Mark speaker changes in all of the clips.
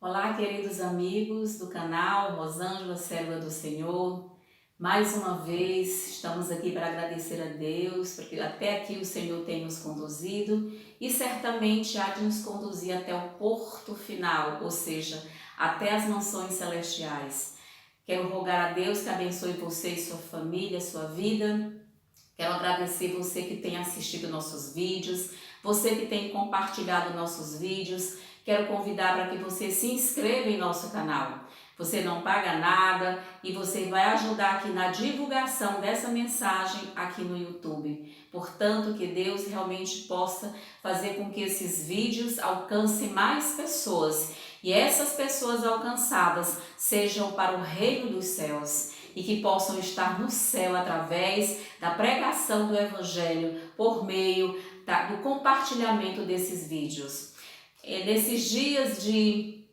Speaker 1: Olá, queridos amigos do canal Rosângela, Serva do Senhor. Mais uma vez estamos aqui para agradecer a Deus, porque até aqui o Senhor tem nos conduzido e certamente há de nos conduzir até o porto final, ou seja, até as mansões celestiais. Quero rogar a Deus que abençoe você e sua família, sua vida. Quero agradecer você que tem assistido nossos vídeos, você que tem compartilhado nossos vídeos. Quero convidar para que você se inscreva em nosso canal. Você não paga nada e você vai ajudar aqui na divulgação dessa mensagem aqui no YouTube. Portanto, que Deus realmente possa fazer com que esses vídeos alcancem mais pessoas e essas pessoas alcançadas sejam para o reino dos céus e que possam estar no céu através da pregação do Evangelho por meio do compartilhamento desses vídeos. Nesses dias de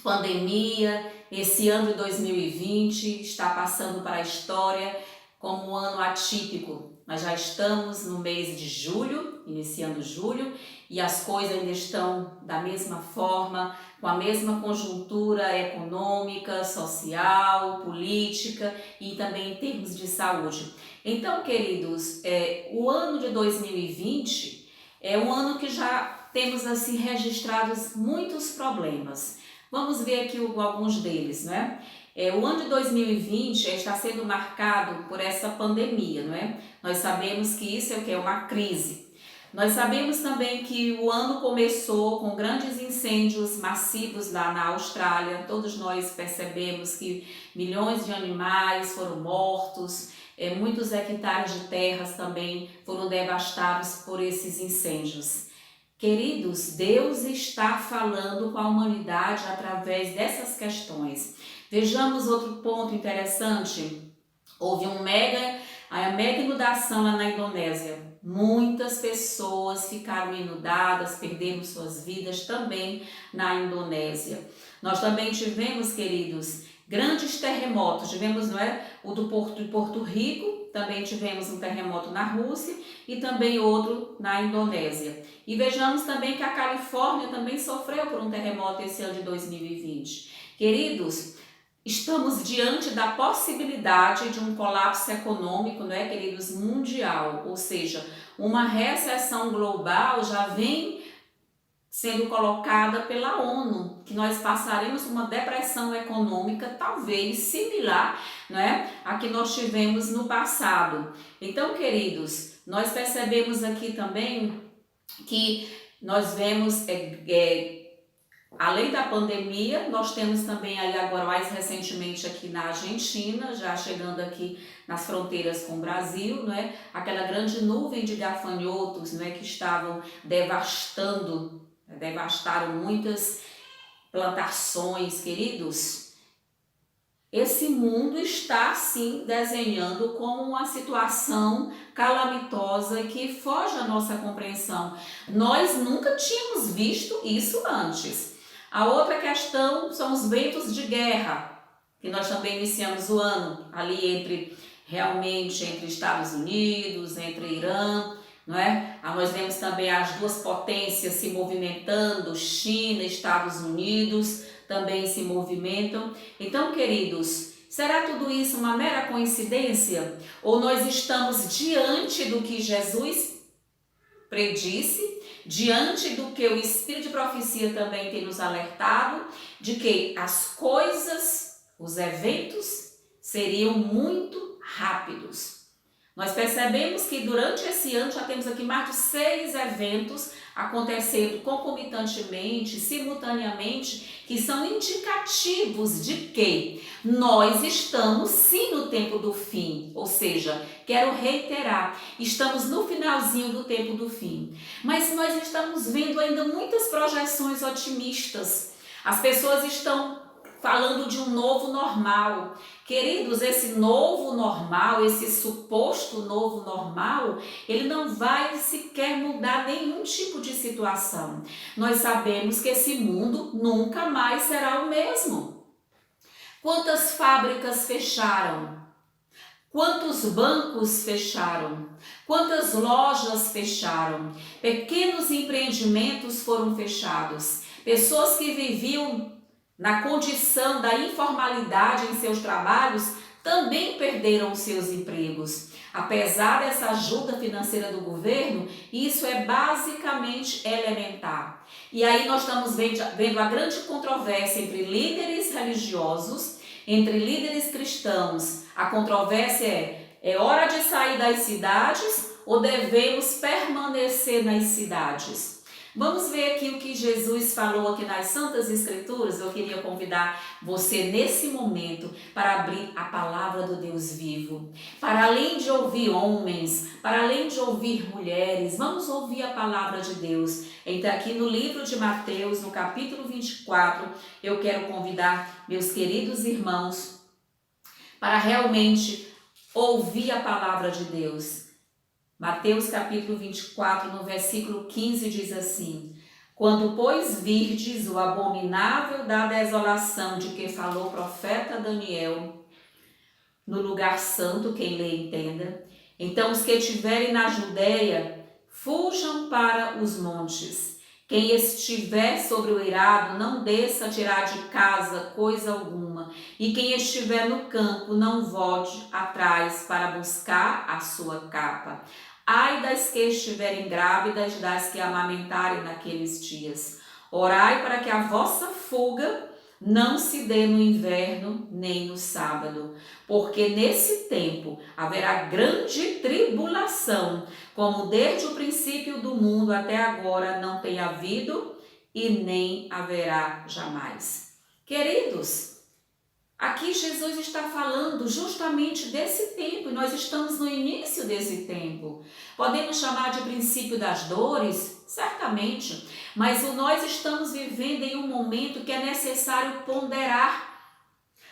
Speaker 1: pandemia, esse ano de 2020 está passando para a história como um ano atípico. Nós já estamos no mês de julho, iniciando julho, e as coisas ainda estão da mesma forma, com a mesma conjuntura econômica, social, política e também em termos de saúde. Então, queridos, o ano de 2020 é um ano que já temos assim registrados muitos problemas. Vamos ver aqui alguns deles, não é? O ano de 2020 está sendo marcado por essa pandemia, não é? Nós sabemos que isso é o que? É uma crise. Nós sabemos também que o ano começou com grandes incêndios massivos lá na Austrália. Todos nós percebemos que milhões de animais foram mortos, muitos hectares de terras também foram devastados por esses incêndios. Queridos, Deus está falando com a humanidade através dessas questões. Vejamos outro ponto interessante. Houve uma mega inundação lá na Indonésia. Muitas pessoas ficaram inundadas, perderam suas vidas também na Indonésia. Nós também tivemos, queridos, grandes terremotos. Tivemos, não é, o do Porto Rico, também tivemos um terremoto na Rússia e também outro na Indonésia. E vejamos também que a Califórnia também sofreu por um terremoto esse ano de 2020. Queridos, estamos diante da possibilidade de um colapso econômico, não é, queridos, mundial, ou seja, uma recessão global já vem sendo colocada pela ONU, que nós passaremos uma depressão econômica talvez similar, né, a que nós tivemos no passado. Então, queridos, nós percebemos aqui também que nós vemos, além da pandemia, nós temos também aí agora mais recentemente aqui na Argentina, já chegando aqui nas fronteiras com o Brasil, não é? Aquela grande nuvem de gafanhotos, não é, que estavam devastaram muitas plantações, queridos. Esse mundo está sim desenhando como uma situação calamitosa que foge à nossa compreensão. Nós nunca tínhamos visto isso antes. A outra questão são os ventos de guerra, que nós também iniciamos o ano ali entre Estados Unidos, entre Irã, não é? Nós vemos também as duas potências se movimentando, China e Estados Unidos também se movimentam. Então, queridos, será tudo isso uma mera coincidência? Ou nós estamos diante do que Jesus predisse, diante do que o Espírito de Profecia também tem nos alertado, de que as coisas, os eventos seriam muito rápidos. Nós percebemos que durante esse ano já temos aqui mais de 6 eventos acontecendo concomitantemente, simultaneamente, que são indicativos de que nós estamos sim no tempo do fim. Ou seja, quero reiterar, estamos no finalzinho do tempo do fim. Mas nós estamos vendo ainda muitas projeções otimistas. As pessoas estão falando de um novo normal. Queridos, esse novo normal, esse suposto novo normal, ele não vai sequer mudar nenhum tipo de situação. Nós sabemos que esse mundo nunca mais será o mesmo. Quantas fábricas fecharam? Quantos bancos fecharam? Quantas lojas fecharam? Pequenos empreendimentos foram fechados. Pessoas que viviam na condição da informalidade em seus trabalhos, também perderam seus empregos. Apesar dessa ajuda financeira do governo, isso é basicamente elementar. E aí nós estamos vendo a grande controvérsia entre líderes religiosos, entre líderes cristãos. A controvérsia é hora de sair das cidades ou devemos permanecer nas cidades? Vamos ver aqui o que Jesus falou aqui nas Santas Escrituras. Eu queria convidar você nesse momento para abrir a palavra do Deus vivo. Para além de ouvir homens, para além de ouvir mulheres, vamos ouvir a palavra de Deus. Então aqui no livro de Mateus, no capítulo 24, eu quero convidar meus queridos irmãos para realmente ouvir a palavra de Deus. Mateus capítulo 24, no versículo 15 diz assim: Quando, pois, virdes o abominável da desolação de que falou o profeta Daniel, no lugar santo, quem lê entenda, então os que estiverem na Judeia, fujam para os montes. Quem estiver sobre o eirado, não desça a tirar de casa coisa alguma, e quem estiver no campo, não volte atrás para buscar a sua capa. Ai das que estiverem grávidas, das que amamentarem naqueles dias. Orai para que a vossa fuga não se dê no inverno nem no sábado, porque nesse tempo haverá grande tribulação, como desde o princípio do mundo até agora não tem havido e nem haverá jamais. Queridos, aqui Jesus está falando justamente desse tempo, e nós estamos no início desse tempo. Podemos chamar de princípio das dores? Certamente, mas nós estamos vivendo em um momento que é necessário ponderar.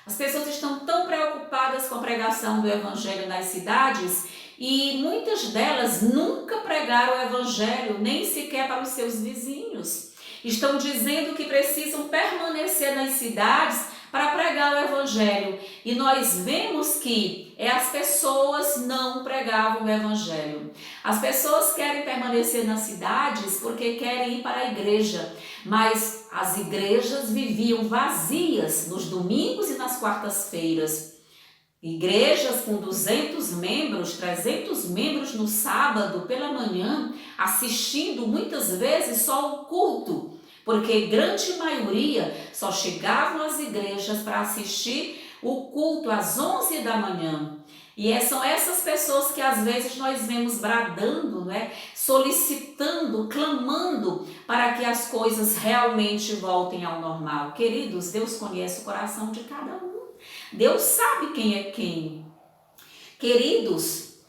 Speaker 1: As pessoas estão tão preocupadas com a pregação do Evangelho nas cidades e muitas delas nunca pregaram o Evangelho, nem sequer para os seus vizinhos. Estão dizendo que precisam permanecer nas cidades para pregar o Evangelho. E nós vemos que as pessoas não pregavam o Evangelho. As pessoas querem permanecer nas cidades porque querem ir para a igreja, mas as igrejas viviam vazias nos domingos e nas quartas-feiras. Igrejas com 200 membros, 300 membros no sábado pela manhã, assistindo muitas vezes só o culto, porque grande maioria só chegavam às igrejas para assistir o culto às 11 da manhã. E são essas pessoas que às vezes nós vemos bradando, solicitando, clamando para que as coisas realmente voltem ao normal. Queridos, Deus conhece o coração de cada um. Deus sabe quem é quem. Queridos,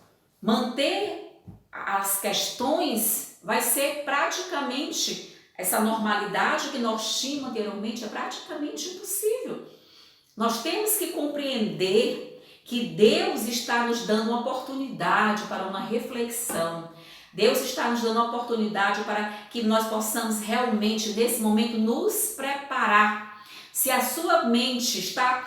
Speaker 1: manter as questões vai ser praticamente... Essa normalidade que nós tínhamos anteriormente é praticamente impossível. Nós temos que compreender que Deus está nos dando uma oportunidade para uma reflexão. Deus está nos dando uma oportunidade para que nós possamos realmente, nesse momento, nos preparar. Se a sua mente está,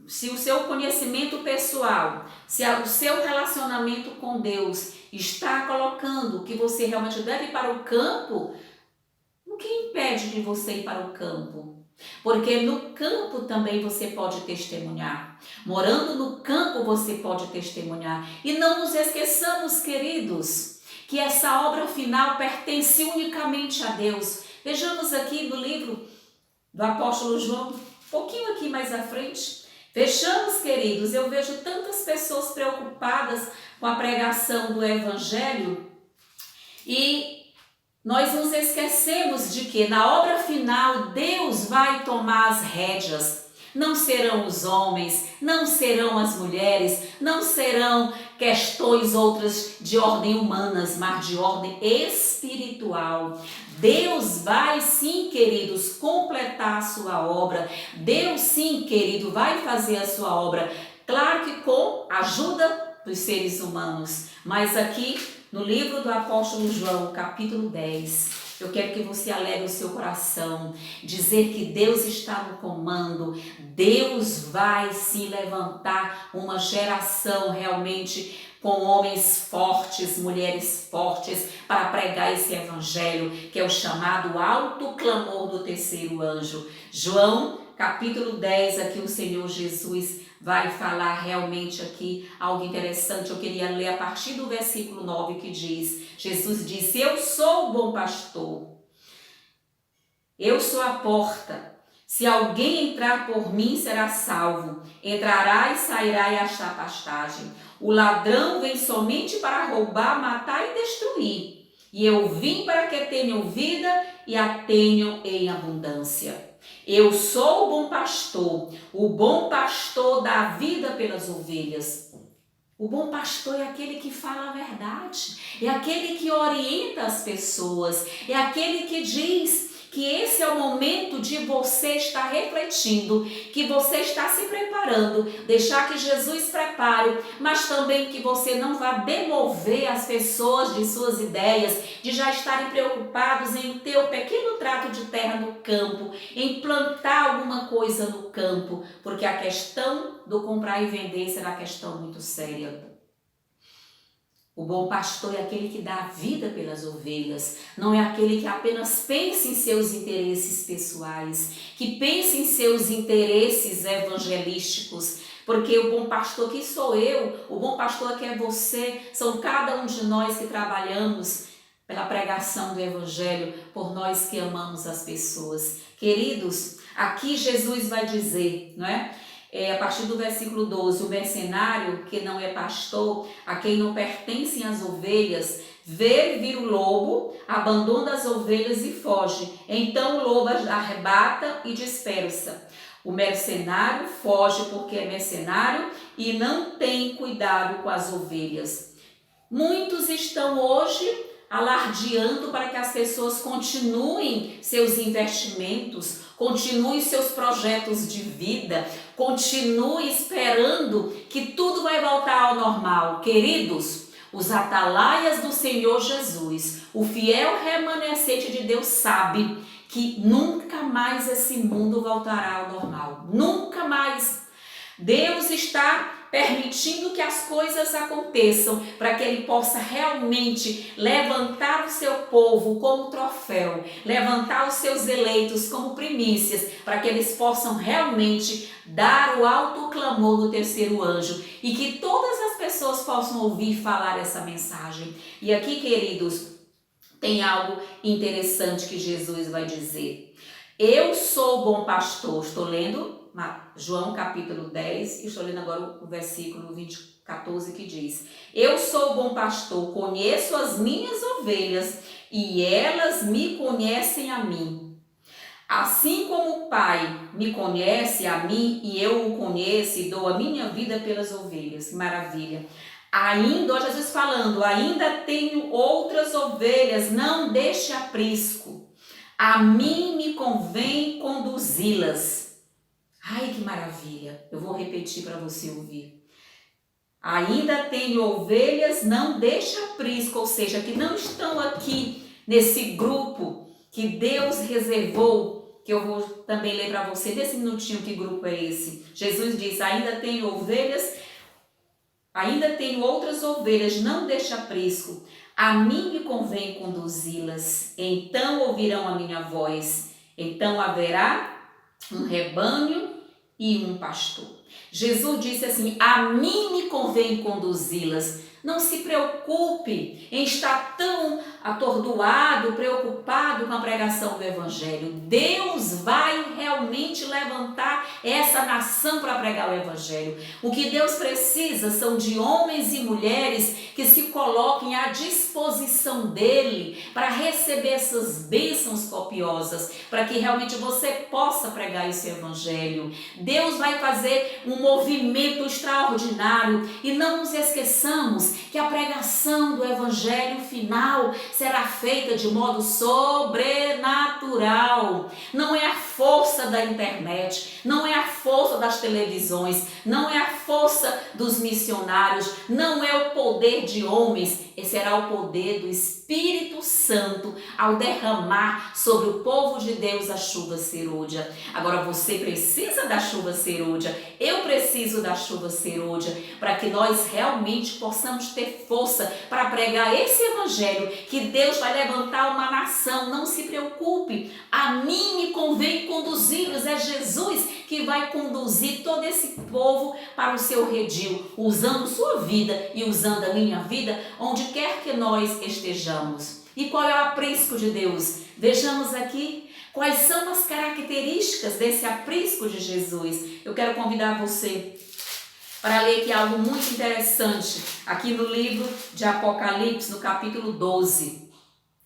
Speaker 1: se o seu conhecimento pessoal, se o seu relacionamento com Deus está colocando que você realmente deve ir para o campo, o que impede de você ir para o campo? Porque no campo também você pode testemunhar. Morando no campo você pode testemunhar. E não nos esqueçamos, queridos, que essa obra final pertence unicamente a Deus. Vejamos aqui no livro do apóstolo João, um pouquinho aqui mais à frente. Vejamos, queridos, eu vejo tantas pessoas preocupadas com a pregação do Evangelho e nós nos esquecemos de que na obra final Deus vai tomar as rédeas. Não serão os homens, não serão as mulheres, não serão questões outras de ordem humanas, mas de ordem espiritual. Deus vai sim, queridos, completar a sua obra. Deus sim, querido, vai fazer a sua obra. Claro que com a ajuda dos seres humanos, mas aqui no livro do apóstolo João, capítulo 10, eu quero que você alegre o seu coração, dizer que Deus está no comando. Deus vai se levantar uma geração realmente com homens fortes, mulheres fortes, para pregar esse evangelho, que é o chamado alto clamor do terceiro anjo. João, capítulo 10, aqui o Senhor Jesus vai falar realmente aqui algo interessante. Eu queria ler a partir do versículo 9 que diz, Jesus disse, eu sou o bom pastor, eu sou a porta. Se alguém entrar por mim, será salvo. Entrará e sairá e achará pastagem. O ladrão vem somente para roubar, matar e destruir. E eu vim para que tenham vida e a tenham em abundância. Eu sou o bom pastor dá a vida pelas ovelhas. O bom pastor é aquele que fala a verdade, é aquele que orienta as pessoas, é aquele que diz que esse é o momento de você estar refletindo, que você está se preparando, deixar que Jesus prepare, mas também que você não vá demover as pessoas de suas ideias, de já estarem preocupados em ter um pequeno trato de terra no campo, em plantar alguma coisa no campo, porque a questão do comprar e vender será questão muito séria. O bom pastor é aquele que dá a vida pelas ovelhas, não é aquele que apenas pensa em seus interesses pessoais, que pensa em seus interesses evangelísticos, porque o bom pastor que sou eu, o bom pastor que é você, são cada um de nós que trabalhamos pela pregação do evangelho, por nós que amamos as pessoas. Queridos, aqui Jesus vai dizer, não é? A partir do versículo 12, o mercenário que não é pastor, a quem não pertencem as ovelhas, vê vir o lobo, abandona as ovelhas e foge. Então o lobo arrebata e dispersa. O mercenário foge porque é mercenário e não tem cuidado com as ovelhas. Muitos estão hoje alardeando para que as pessoas continuem seus investimentos, continuem seus projetos de vida, continue esperando que tudo vai voltar ao normal. Queridos, os atalaias do Senhor Jesus, o fiel remanescente de Deus sabe que nunca mais esse mundo voltará ao normal. Nunca mais. Deus está permitindo que as coisas aconteçam para que Ele possa realmente levantar o seu povo como troféu, levantar os seus eleitos como primícias, para que eles possam realmente dar o alto clamor do terceiro anjo e que todas as pessoas possam ouvir falar essa mensagem. E aqui, queridos, tem algo interessante que Jesus vai dizer. Eu sou o bom pastor. Estou lendo João capítulo 10 e estou lendo agora o versículo 14 que diz: eu sou o bom pastor, conheço as minhas ovelhas e elas me conhecem a mim. Assim como o Pai me conhece a mim e eu o conheço e dou a minha vida pelas ovelhas. Que maravilha! Ainda, ó Jesus falando, ainda tenho outras ovelhas, não deixe aprisco. A mim me convém conduzi-las. Ai, que maravilha! Eu vou repetir para você ouvir. Ainda tenho ovelhas, não deixe aprisco, ou seja, que não estão aqui nesse grupo que Deus reservou, que eu vou também ler para você nesse minutinho que grupo é esse. Jesus diz, ainda tenho ovelhas, ainda tenho outras ovelhas, não deixe aprisco. A mim me convém conduzi-las, então ouvirão a minha voz, então haverá um rebanho e um pastor. Jesus disse assim, a mim me convém conduzi-las. Não se preocupe em estar tão atordoado, preocupado com a pregação do Evangelho. Deus vai realmente levantar essa nação para pregar o Evangelho. O que Deus precisa são de homens e mulheres que se coloquem à disposição dEle para receber essas bênçãos copiosas, para que realmente você possa pregar esse Evangelho. Deus vai fazer um movimento extraordinário e não nos esqueçamos que a pregação do Evangelho final será feita de modo sobrenatural. Não é a força da internet, não é a força das televisões, não é a força dos missionários, não é o poder de homens, será o poder do Espírito Santo ao derramar sobre o povo de Deus a chuva serôdia. Agora você precisa da chuva serôdia, eu preciso da chuva serôdia para que nós realmente possamos ter força para pregar esse evangelho, que Deus vai levantar uma nação. Não se preocupe, a mim me convém conduzi-los, é Jesus que vai conduzir todo esse povo para o seu redil, usando sua vida e usando a minha vida, onde quer que nós estejamos. E qual é o aprisco de Deus? Vejamos aqui quais são as características desse aprisco de Jesus. Eu quero convidar você para ler aqui algo muito interessante, aqui no livro de Apocalipse, no capítulo 12.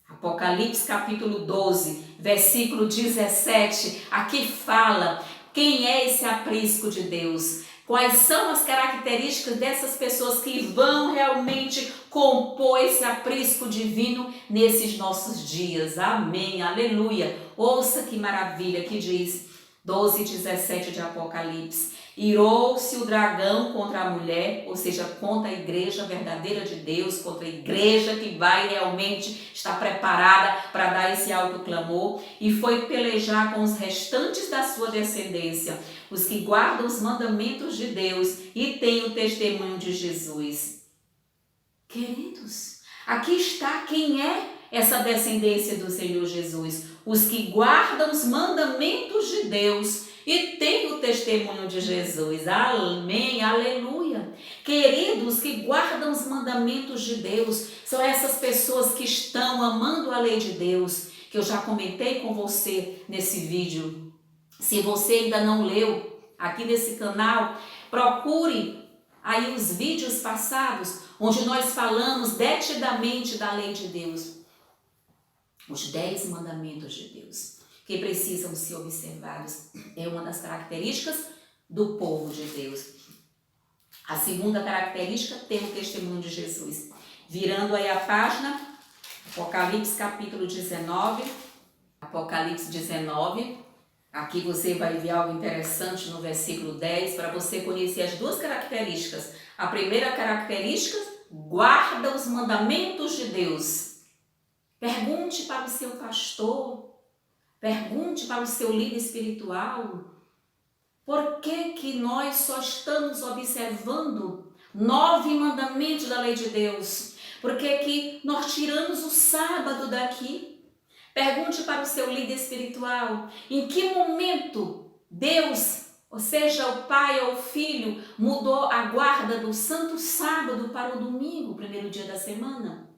Speaker 1: Apocalipse, capítulo 12, versículo 17. Aqui fala quem é esse aprisco de Deus. Quais são as características dessas pessoas que vão realmente compor esse aprisco divino nesses nossos dias? Amém, aleluia. Ouça que maravilha que diz 12:17 de Apocalipse. Irou-se o dragão contra a mulher, ou seja, contra a igreja verdadeira de Deus, contra a igreja que vai realmente estar preparada para dar esse alto clamor, e foi pelejar com os restantes da sua descendência, os que guardam os mandamentos de Deus e têm o testemunho de Jesus. Queridos, aqui está quem é essa descendência do Senhor Jesus, os que guardam os mandamentos de Deus e têm o testemunho de Jesus. Amém, aleluia. Queridos, que guardam os mandamentos de Deus são essas pessoas que estão amando a lei de Deus, que eu já comentei com você nesse vídeo. Se você ainda não leu aqui nesse canal, procure aí os vídeos passados, onde nós falamos detidamente da lei de Deus. Os 10 mandamentos de Deus, que precisam ser observados, é uma das características do povo de Deus. A segunda característica tem o testemunho de Jesus. Virando aí a página, Apocalipse capítulo 19, Apocalipse 19, aqui você vai ver algo interessante no versículo 10, para você conhecer as duas características. A primeira característica, guarda os mandamentos de Deus. Pergunte para o seu pastor, pergunte para o seu líder espiritual, por que nós só estamos observando 9 mandamentos da lei de Deus? Por que nós tiramos o sábado daqui? Pergunte para o seu líder espiritual, em que momento Deus, ou seja, o Pai ou o Filho, mudou a guarda do Santo Sábado para o domingo, primeiro dia da semana?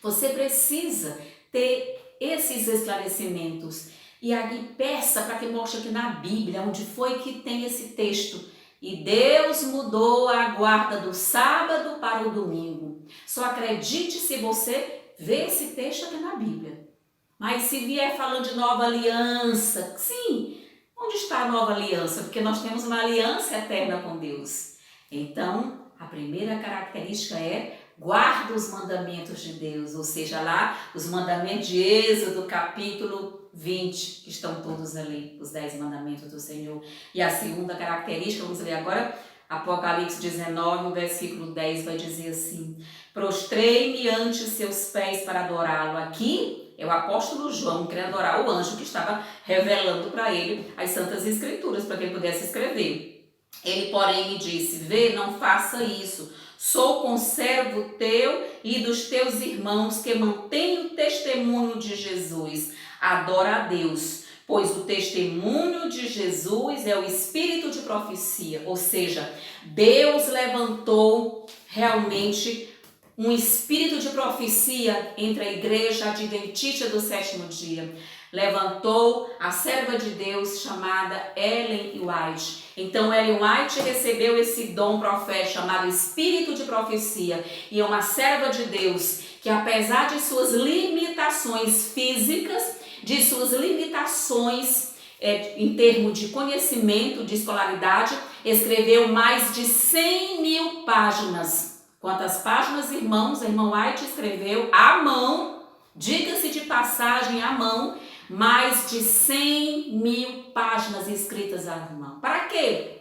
Speaker 1: Você precisa ter esses esclarecimentos. E aí peça para que mostre aqui na Bíblia, onde foi que tem esse texto. E Deus mudou a guarda do sábado para o domingo. Só acredite se você vê esse texto aqui na Bíblia. Mas se vier falando de nova aliança, sim, onde está a nova aliança? Porque nós temos uma aliança eterna com Deus. Então, a primeira característica é guarda os mandamentos de Deus, ou seja, lá os mandamentos de Êxodo, capítulo 20, que estão todos ali, os 10 mandamentos do Senhor. E a segunda característica, vamos ler agora, Apocalipse 19, o versículo 10 vai dizer assim: prostrei-me ante seus pés para adorá-lo. Aqui é o apóstolo João querendo adorar o anjo que estava revelando para ele as Santas Escrituras, para que ele pudesse escrever. Ele, porém, me disse: vê, não faça isso. Sou conservo teu e dos teus irmãos que mantêm o testemunho de Jesus. Adora a Deus, pois o testemunho de Jesus é o espírito de profecia. Ou seja, Deus levantou realmente um espírito de profecia entre a igreja adventista do sétimo dia. Levantou a serva de Deus chamada Ellen White. Então Ellen White recebeu esse dom profético chamado espírito de profecia, e é uma serva de Deus que, apesar de suas limitações físicas, de suas limitações em termos de conhecimento, de escolaridade, escreveu mais de 100.000 páginas. Quantas páginas, irmãos? A irmã White escreveu à mão, diga-se de passagem, à mão, mais de 100.000 páginas escritas à mão. Para quê?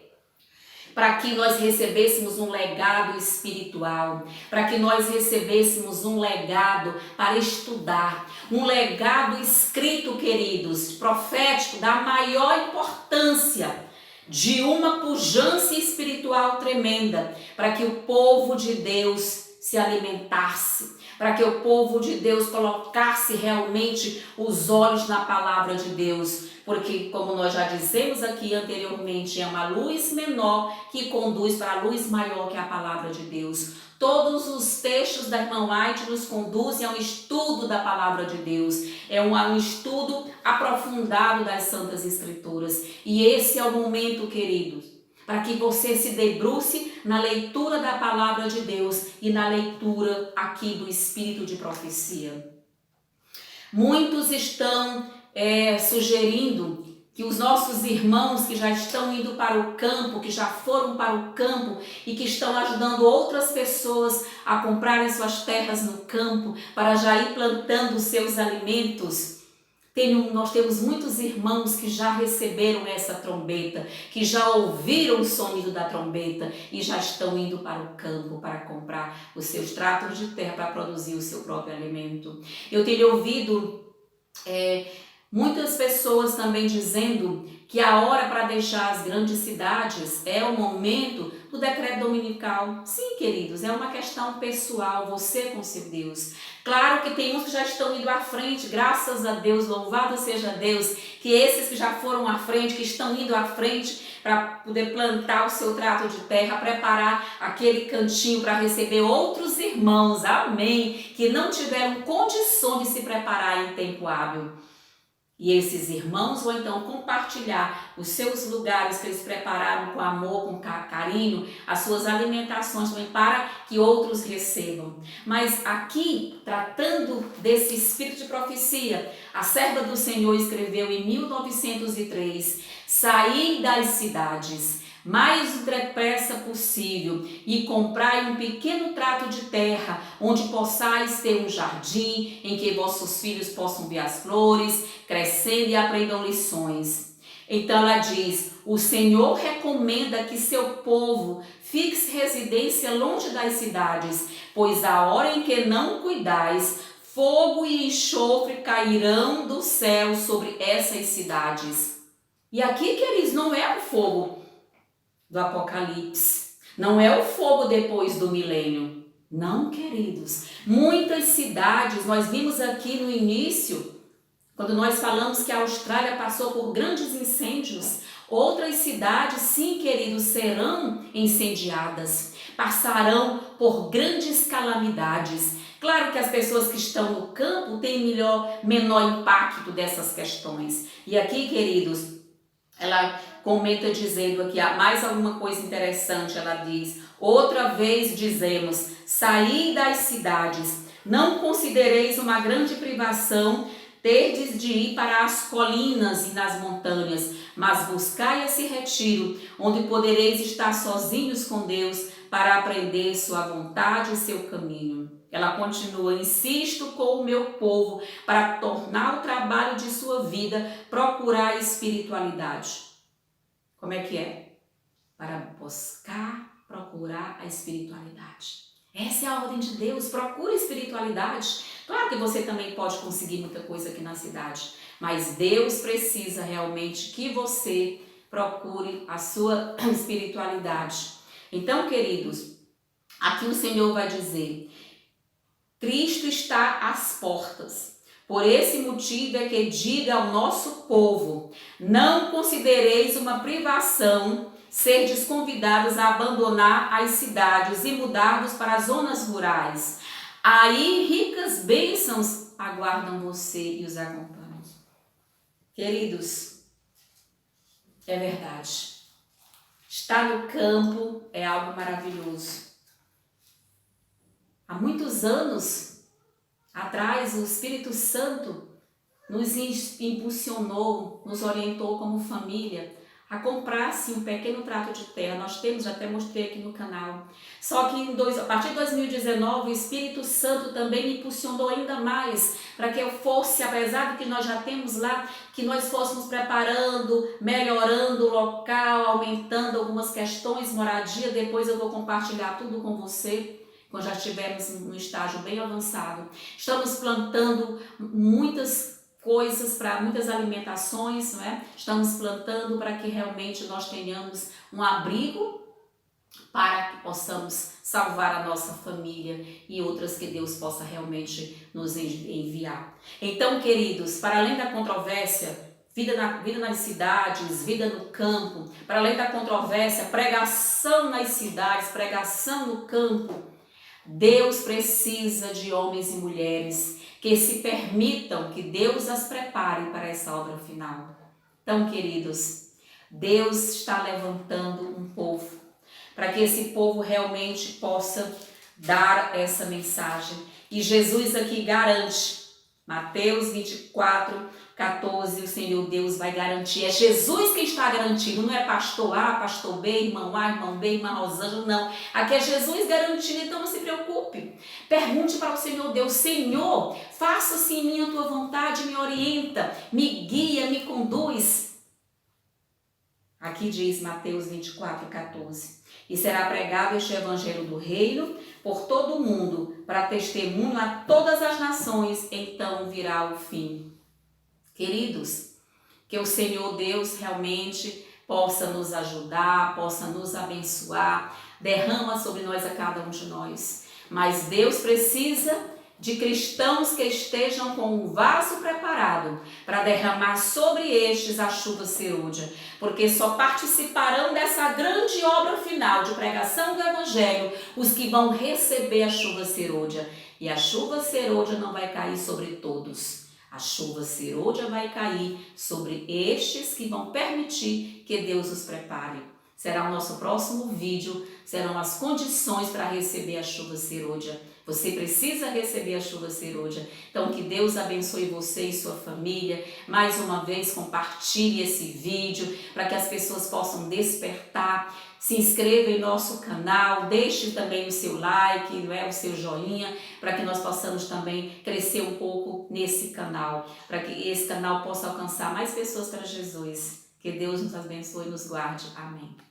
Speaker 1: Para que nós recebêssemos um legado espiritual, para que nós recebêssemos um legado para estudar, um legado escrito, queridos, profético, da maior importância. de uma pujança espiritual tremenda, para que o povo de Deus se alimentasse, para que o povo de Deus colocasse realmente os olhos na palavra de Deus, porque, como nós já dissemos aqui anteriormente, é uma luz menor que conduz para a luz maior, que é a palavra de Deus. Todos os textos da irmã White nos conduzem a um estudo da palavra de Deus, é um estudo aprofundado das Santas Escrituras. E esse é o momento, queridos, para que você se debruce na leitura da palavra de Deus e na leitura aqui do Espírito de Profecia. Muitos estão sugerindo que os nossos irmãos que já estão indo para o campo, que já foram para o campo e que estão ajudando outras pessoas a comprarem suas terras no campo para já ir plantando os seus alimentos. Nós temos muitos irmãos que já receberam essa trombeta, que já ouviram o sonido da trombeta e já estão indo para o campo para comprar os seus tratos de terra para produzir o seu próprio alimento. Eu tenho ouvido muitas pessoas também dizendo que a hora para deixar as grandes cidades é o momento do decreto dominical. Sim, queridos, é uma questão pessoal, você com seu Deus. Claro que tem uns que já estão indo à frente, graças a Deus, louvado seja Deus, que esses que já foram à frente, que estão indo à frente para poder plantar o seu trato de terra, preparar aquele cantinho para receber outros irmãos, amém, que não tiveram condição de se preparar em tempo hábil. E esses irmãos vão então compartilhar os seus lugares que eles prepararam com amor, com carinho, as suas alimentações também para que outros recebam. Mas aqui, tratando desse espírito de profecia, a serva do Senhor escreveu em 1903, saí das cidades mais depressa possível e comprai um pequeno trato de terra, onde possais ter um jardim, em que vossos filhos possam ver as flores, crescendo e aprendam lições. Então ela diz, o Senhor recomenda que seu povo fixe residência longe das cidades, pois a hora em que não cuidais, fogo e enxofre cairão do céu sobre essas cidades. E aqui, queridos, não é o fogo do Apocalipse, não é o fogo depois do milênio. Não, queridos. Muitas cidades, nós vimos aqui no início, quando nós falamos que a Austrália passou por grandes incêndios, outras cidades, sim, queridos, serão incendiadas, passarão por grandes calamidades. Claro que as pessoas que estão no campo têm menor impacto dessas questões. E aqui, queridos, ela comenta dizendo aqui mais alguma coisa interessante. Ela diz, outra vez dizemos, saí das cidades, não considereis uma grande privação terdes de ir para as colinas e nas montanhas, mas buscai esse retiro, onde podereis estar sozinhos com Deus para aprender sua vontade e seu caminho. Ela continua, insisto com o meu povo para tornar o trabalho de sua vida, procurar a espiritualidade. Como é que é? Para buscar, procurar a espiritualidade. Essa é a ordem de Deus, procura a espiritualidade. Claro que você também pode conseguir muita coisa aqui na cidade, mas Deus precisa realmente que você procure a sua espiritualidade. Então, queridos, aqui o Senhor vai dizer, Cristo está às portas. Por esse motivo é que diga ao nosso povo, não considereis uma privação serdes convidados a abandonar as cidades e mudarmos para as zonas rurais. Aí ricas bênçãos aguardam você e os acompanham. Queridos, é verdade. Estar no campo é algo maravilhoso. Há muitos anos atrás, o Espírito Santo nos impulsionou, nos orientou como família a comprar sim um pequeno trato de terra. Nós temos, já até mostrei aqui no canal. Só que a partir de 2019, o Espírito Santo também me impulsionou ainda mais para que eu fosse, apesar de que nós já temos lá, que nós fôssemos preparando, melhorando o local, aumentando algumas questões, moradia. Depois eu vou compartilhar tudo com você, quando já estivermos num estágio bem avançado. Estamos plantando muitas coisas, para muitas alimentações, não é? Estamos plantando para que realmente nós tenhamos um abrigo para que possamos salvar a nossa família e outras que Deus possa realmente nos enviar. Então, queridos, para além da controvérsia, vida nas cidades, vida no campo, para além da controvérsia, pregação nas cidades, pregação no campo, Deus precisa de homens e mulheres que se permitam que Deus as prepare para essa obra final. Então, queridos, Deus está levantando um povo para que esse povo realmente possa dar essa mensagem. E Jesus aqui garante, Mateus 24, 14, o Senhor Deus vai garantir. É Jesus quem está garantindo, não é pastor A, pastor B, irmão A, irmão B, irmã Rosângela, não. Aqui é Jesus garantindo, então não se preocupe. Pergunte para o Senhor Deus, Senhor, faça-se em mim a tua vontade, me orienta, me guia, me conduz. Aqui diz Mateus 24, 14. E será pregado este evangelho do reino por todo o mundo, para testemunho a todas as nações, então virá o fim. Queridos, que o Senhor Deus realmente possa nos ajudar, possa nos abençoar, derrama sobre nós a cada um de nós. Mas Deus precisa de cristãos que estejam com o vaso preparado para derramar sobre estes a chuva serôdia, porque só participarão dessa grande obra final de pregação do Evangelho os que vão receber a chuva serôdia. E a chuva serôdia não vai cair sobre todos. A chuva serôdia vai cair sobre estes que vão permitir que Deus os prepare. Será o nosso próximo vídeo, serão as condições para receber a chuva serôdia. Você precisa receber a chuva serôdia. Então, que Deus abençoe você e sua família. Mais uma vez, compartilhe esse vídeo para que as pessoas possam despertar. Se inscreva em nosso canal, deixe também o seu like, o seu joinha, para que nós possamos também crescer um pouco nesse canal, para que esse canal possa alcançar mais pessoas para Jesus. Que Deus nos abençoe e nos guarde. Amém.